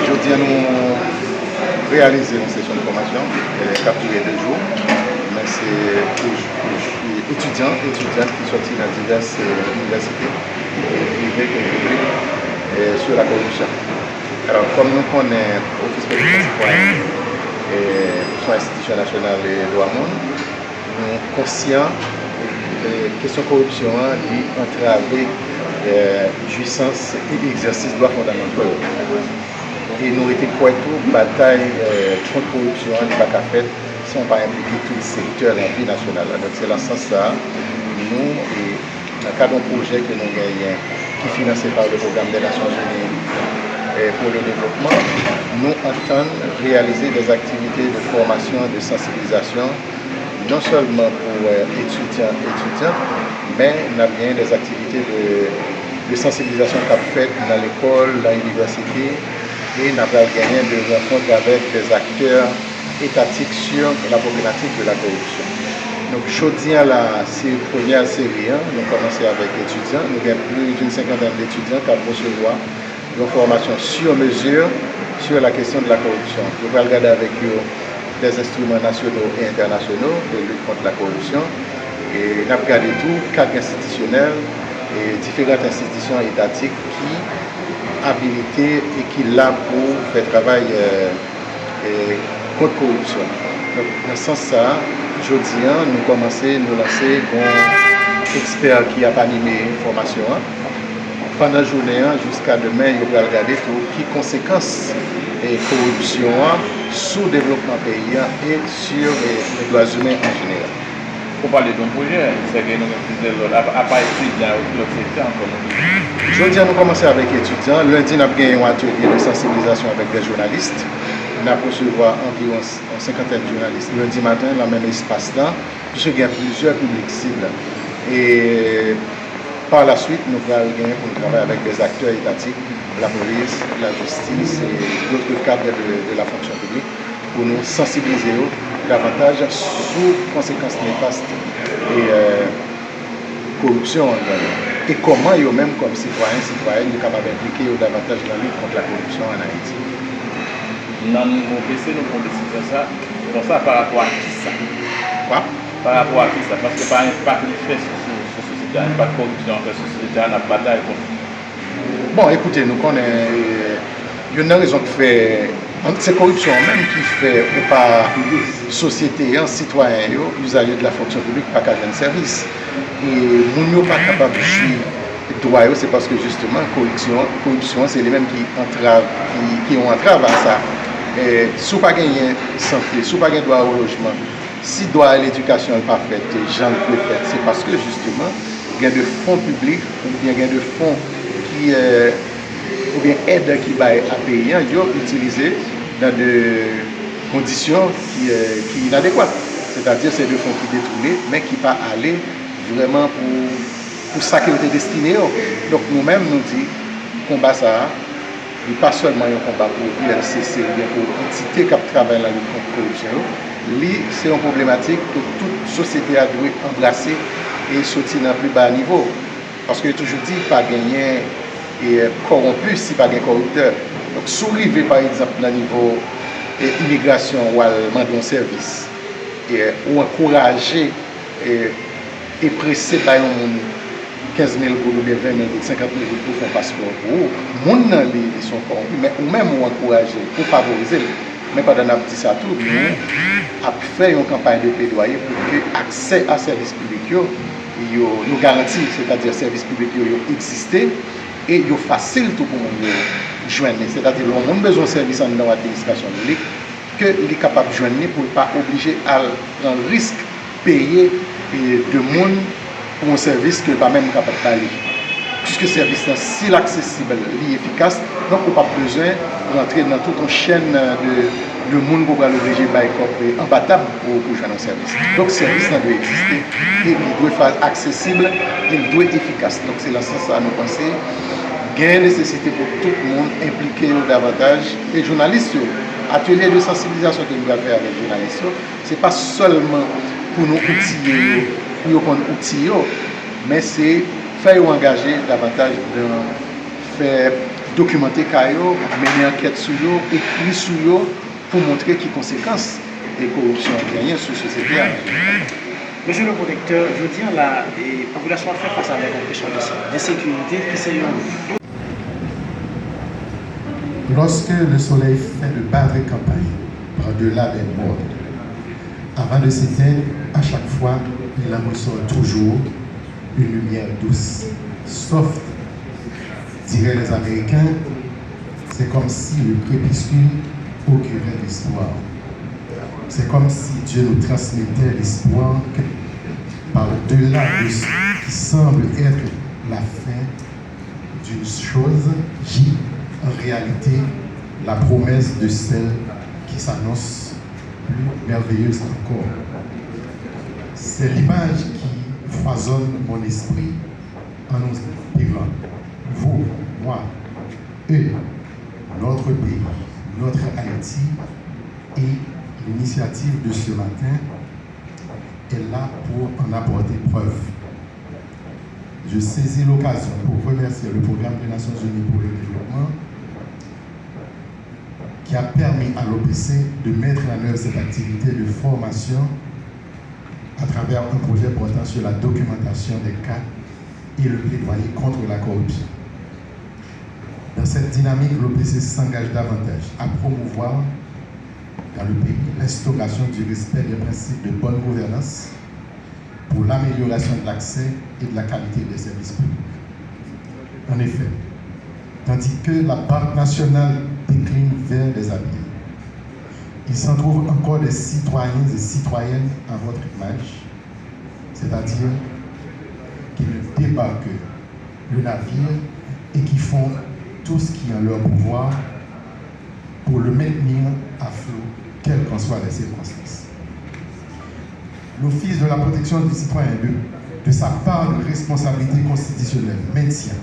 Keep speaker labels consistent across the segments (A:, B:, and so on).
A: Aujourd'hui, nous réalisons une session de formation qui a duré 2 jours. Mais c'est pour étudiants qui sortent dans diverses universités privées et publiques sur la corruption. Alors, comme nous connaissons l'Office politique citoyen et son institution nationale des droits de l'homme, nous sommes conscients de la question de corruption qui entrave jouissance et exercice de droits fondamentaux. Et nous étions quoi tout, bataille contre la corruption, n'est pas qu'à faire si on ne va pas impliquer tout le secteur de la vie nationale. Donc c'est dans ce sens-là, nous, dans le cadre d'un projet que nous gagnons, qui est financé par le programme des Nations Unies pour le développement, nous entendons réaliser des activités de formation, de sensibilisation, non seulement pour étudiants, mais nous avons bien des activités de sensibilisation qu'on a faites dans l'école, dans l'université, et nous avons gagné des rencontres avec des acteurs étatiques sur la problématique de la corruption. Donc, aujourd'hui, c'est la première série, nous commençons avec les étudiants. Nous avons plus d'une cinquantaine d'étudiants qui vont recevoir une formation sur mesure sur la question de la corruption. Nous allons regarder avec eux des instruments nationaux et internationaux de lutte contre la corruption. Et nous avons regardé tout, cadre institutionnel et différentes institutions étatiques qui habilitées et qui là pour faire travail contre la corruption. Donc, dans ce sens-là, aujourd'hui, nous commençons à nous lancer un expert qui a animé la formation. Pendant la journée, jusqu'à demain, nous allons regarder qui conséquences et corruption sur le développement pays et sur les droits humains en général.
B: Pour parler d'un projet, c'est que nous avons plusieurs autres, à part étudiants ou d'autres secteurs.
A: Aujourd'hui, nous commençons avec les étudiants. Lundi, nous avons gagné un atelier de sensibilisation avec des journalistes. Nous avons recevoir environ une cinquantaine de journalistes. Lundi matin, dans le même espace-là, puisqu'il y a plusieurs publics cibles. Et par la suite, nous allons gagner pour travailler avec des acteurs étatiques, la police, la justice et d'autres cadres de la fonction publique pour nous sensibiliser davantage sur les conséquences néfastes et corruption et comment eux-mêmes comme citoyens sont capables d'impliquer davantage dans la lutte contre la corruption en Haïti.
B: Dans nos PC, nous pouvons décider ça. Donc ça par rapport à qui ça?
A: Quoi?
B: Par rapport à qui ça? Parce que par impact qu'il fait sur la société, un impact de corruption sur la société, on a bataille contre.
A: Bon, écoutez, nous connaissons. Il y a une raison qui fait. C'est la corruption même qui fait ou pas société, citoyen, usagers de la fonction publique, pas qu'à un service. Et nous ne sommes pas capables de suivre droit, c'est parce que justement, corruption, c'est les mêmes qui ont entrave à ça. Si vous n'avez pas de santé, si vous n'avez pas de droit au logement, si le droit à l'éducation n'est pas fait, les gens le peuvent faire, c'est parce que justement, il y a des fonds publics ou bien il y a des fonds qui. Ou bien aide qui va à payer, ils sont utilisés dans des conditions qui sont inadéquates. C'est-à-dire c'est des fonds qui détournés, mais qui ne pas aller vraiment pour ça qui était destiné. Donc nous-mêmes, nous disons, combat ça, n'est pas seulement un combat pour l'UNCC, ou bien pour l'entité qui travaille dans la lutte contre la corruption. C'est une problématique que toute société a dû embrasser et sortir dans le plus bas niveau. Parce que toujours dit, pas gagner et corrompu si pas un corrupteur. Donc, souriver par exemple au niveau immigration ou à demander un service ou encourager et presser par un monde 15 000 pour ou bien 20 000 50 000 pour faire un passeport pour eux. Les gens ils sont corrompus, mais ou même ou encourager pour favoriser. Mais quand on a dit ça tout, nous avons fait une campagne de plaidoyer pour que l'accès à services publics nous garantit, c'est-à-dire services publics existent. Et il est facile tout pour nous joindre. C'est-à-dire que l'on a besoin de services dans l'administration publique que les capables de joindre pour ne pas obliger à prendre le risque de payer de monde pour un service que pas même capable de payer. Puisque le service est si accessible et efficace, donc on n'a pas besoin d'entrer dans toute une chaîne de monde pour l'obliger à imbattable pour joindre un service. Donc le service doit exister et il doit être accessible et il doit être efficace. Donc c'est dans ce sens que nous pensons. Il y a une nécessité pour tout le monde impliqué davantage. Et journalistes, atelier de sensibilisation que nous avons fait avec les journalistes, ce n'est pas seulement pour nous outiller, pour nous outiller, mais c'est faire engager davantage de faire documenter Kayo, mener enquête sur eux, écrire sur eux pour montrer les conséquences de la corruption gagnée sur la société.
C: Monsieur le protecteur, je veux dire, la population fait face avec une question de sécurité qui c'est
D: Lorsque le soleil fait de battre campagne par-delà des morts, avant de s'éteindre, à chaque fois, il en ressort toujours une lumière douce, soft. Diraient les Américains, c'est comme si le crépuscule augurait l'espoir. C'est comme si Dieu nous transmettait l'espoir que par-delà de ce qui semble être la fin d'une chose, j'ai en réalité la promesse de celle qui s'annonce plus merveilleuse encore. C'est l'image qui foisonne mon esprit en nous inspirant. Vous, moi, eux, notre pays, notre Haïti et l'initiative de ce matin est là pour en apporter preuve. Je saisis l'occasion pour remercier le Programme des Nations Unies pour le développement qui a permis à l'OPC de mettre en œuvre cette activité de formation à travers un projet portant sur la documentation des cas et le plaidoyer contre la corruption. Dans cette dynamique, l'OPC s'engage davantage à promouvoir dans le pays l'instauration du respect des principes de bonne gouvernance pour l'amélioration de l'accès et de la qualité des services publics. En effet, tandis que la Banque nationale décline vers des habits, il s'en trouve encore des citoyens et citoyennes à votre image, c'est-à-dire qui ne débarquent le navire et qui font tout ce qui est en leur pouvoir pour le maintenir à flot, quelles qu'en soient les circonstances. L'Office de la protection des citoyens, de sa part de responsabilité constitutionnelle, maintient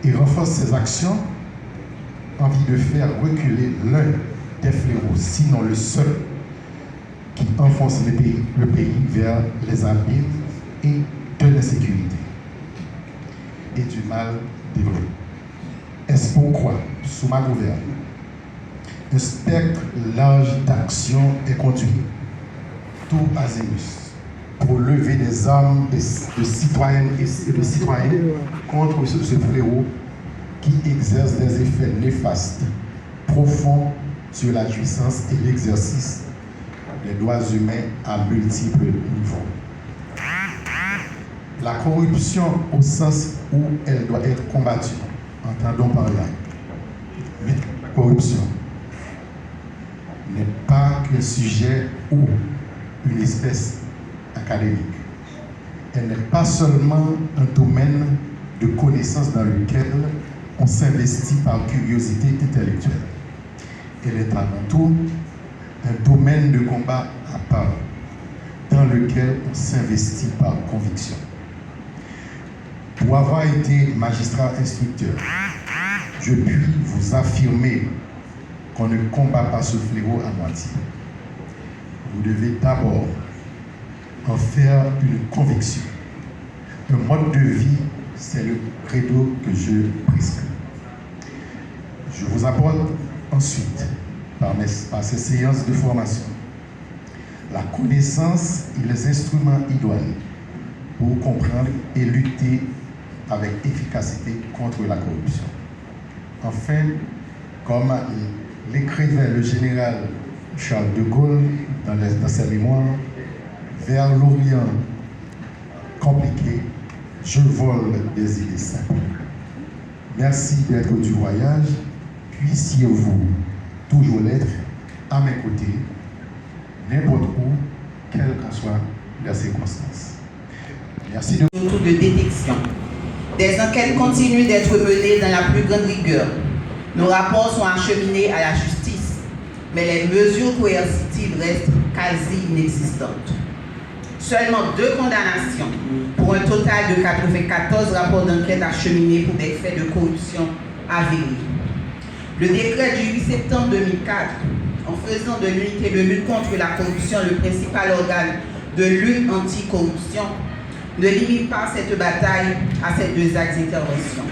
D: et renforce ses actions en vue de faire reculer l'un des fléaux, sinon le seul, qui enfonce le pays vers les abîmes et de l'insécurité et du mal développé. Est-ce pourquoi, sous ma gouverne, un spectre large d'action est conduit, tout azimuts, pour lever des armes de citoyennes et de citoyens contre ce fléau qui exerce des effets néfastes, profonds sur la jouissance et l'exercice des droits humains à multiples niveaux. La corruption au sens où elle doit être combattue, entendons par là, la corruption n'est pas qu'un sujet ou une espèce académique. Elle n'est pas seulement un domaine de connaissance dans lequel on s'investit par curiosité intellectuelle. Elle est avant tout un domaine de combat à part, dans lequel on s'investit par conviction. Pour avoir été magistrat instructeur, je puis vous affirmer qu'on ne combat pas ce fléau à moitié. Vous devez d'abord en faire une conviction. Un mode de vie, c'est le credo que je prescris. Je vous apporte ensuite, par ces séances de formation, la connaissance et les instruments idoines pour comprendre et lutter avec efficacité contre la corruption. Enfin, comme l'écrivait le général Charles de Gaulle dans sa mémoire, vers l'Orient compliqué, je vole des idées simples. Merci d'être du voyage. Puissiez-vous toujours l'être à mes côtés, n'importe où, quelles qu'en soient les circonstances. Merci de
E: détection. Des enquêtes continuent d'être menées dans la plus grande rigueur. Nos rapports sont acheminés à la justice, mais les mesures coercitives restent quasi inexistantes. Seulement 2 condamnations pour un total de 94 rapports d'enquête acheminés pour des faits de corruption avérés. Le décret du 8 septembre 2004, en faisant de l'unité de lutte contre la corruption le principal organe de lutte anticorruption, ne limite pas cette bataille à ces 2 axes d'intervention.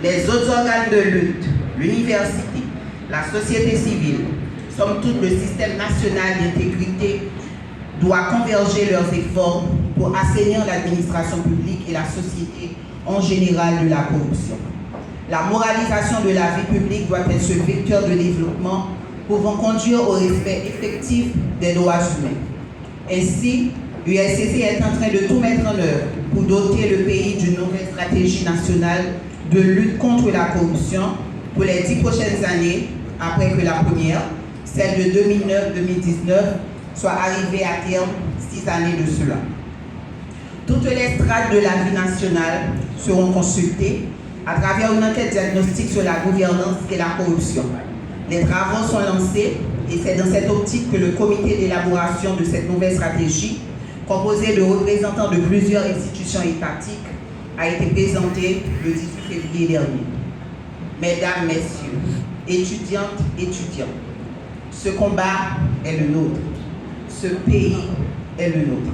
E: Les autres organes de lutte, l'université, la société civile, somme toute le système national d'intégrité, doit converger leurs efforts pour assainir l'administration publique et la société en général de la corruption. La moralisation de la vie publique doit être ce vecteur de développement pouvant conduire au respect effectif des droits humains. Ainsi, l'USCC est en train de tout mettre en œuvre pour doter le pays d'une nouvelle stratégie nationale de lutte contre la corruption pour les 10 prochaines années, après que la première, celle de 2009-2019, soit arrivée à terme 6 années de cela. Toutes les strates de la vie nationale seront consultées à travers une enquête diagnostique sur la gouvernance et la corruption. Les travaux sont lancés et c'est dans cette optique que le comité d'élaboration de cette nouvelle stratégie, composé de représentants de plusieurs institutions étatiques, a été présenté le 18 février dernier. Mesdames, Messieurs, étudiantes, étudiants, ce combat est le nôtre. Ce pays est le nôtre.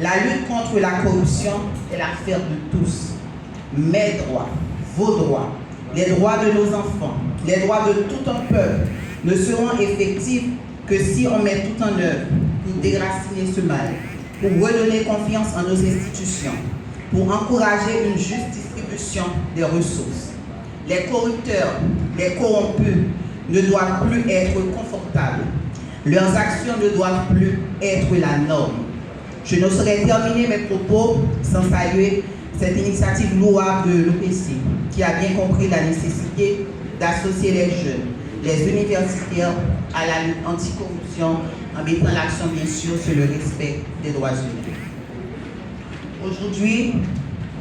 E: La lutte contre la corruption est l'affaire de tous. Mes droits, vos droits, les droits de nos enfants, les droits de tout un peuple ne seront effectifs que si on met tout en œuvre pour déraciner ce mal, pour redonner confiance en nos institutions, pour encourager une juste distribution des ressources. Les corrupteurs, les corrompus ne doivent plus être confortables. Leurs actions ne doivent plus être la norme. Je ne saurais terminer mes propos sans saluer cette initiative louable de l'OPC, qui a bien compris la nécessité d'associer les jeunes, les universitaires à la lutte anticorruption en mettant l'accent bien sûr sur le respect des droits humains. Aujourd'hui,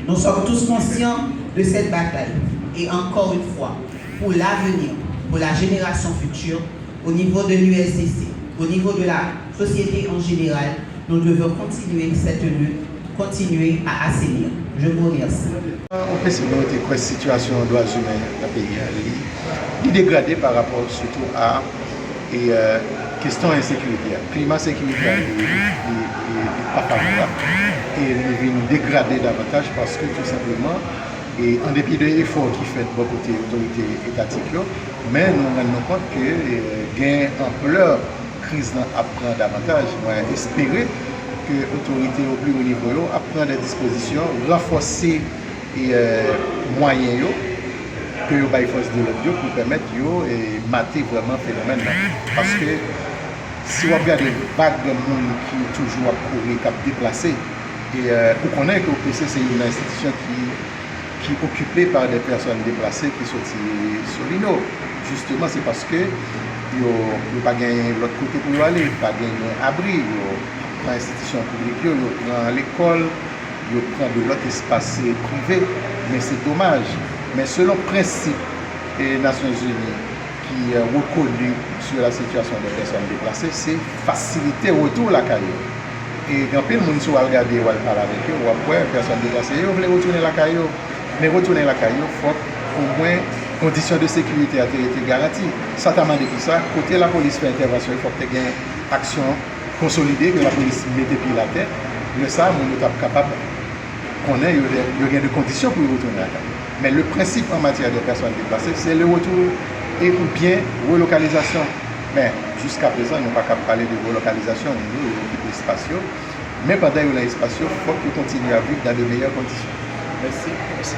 E: nous sommes tous conscients de cette bataille et encore une fois, pour l'avenir, pour la génération future, au niveau de l'USCC, au niveau de la société en général, nous devons continuer cette lutte, continuer à assainir. Je vous remercie.
A: On peut se noter que la situation des droits humains dans le pays est dégradée par rapport surtout à la question insécurité. Le climat sécuritaire n'est pas favorable et il vient dégrader davantage parce que tout simplement, et en dépit de l'effort qui fait de beaucoup côté autorités étatiques, mais nous nous rendons compte que gain ampleur crise apprend davantage. Moi, espérer que l'autorité au plus haut niveau apprend des dispositions, renforcer les moyens que vous avez force de l'audio pour permettre de mater vraiment le phénomène. Parce que si vous regardez une vague de monde qui est toujours à courir, qui est déplacé, et vous connaissez que l'OPC c'est une institution qui est occupée par des personnes déplacées qui sont sur l'INO. Justement, c'est parce que ils n'ont pas gagné l'autre côté pour y aller, pas gagné abri, ils prennent l'institution publique, ils prennent l'école, ils prennent de l'autre espace privé, mais c'est dommage. Mais selon le principe des Nations Unies qui est reconnu sur la situation des personnes déplacées, c'est faciliter le retour à la caillou. Et quand le monde soit regarder ou parler avec eux, ou après, une personne déplacée, ils veulent retourner à la caillou. Mais retourner à la caillou, il faut au moins conditions de sécurité a été garanties. Ça t'a demandé tout ça. Côté la police fait intervention, il faut que tu aies une action consolidée, que la police mette pied à la tête. Mais ça, on est capable qu'on ait de conditions pour retourner à la caillou. Mais le principe en matière de personnes déplacées, c'est le retour et ou bien relocalisation. Mais jusqu'à présent, ils n'ont pas capable de parler de relocalisation au niveau de l'espace. Mais pendant l'espace, il faut qu'ils continuent à vivre dans de meilleures conditions. Merci.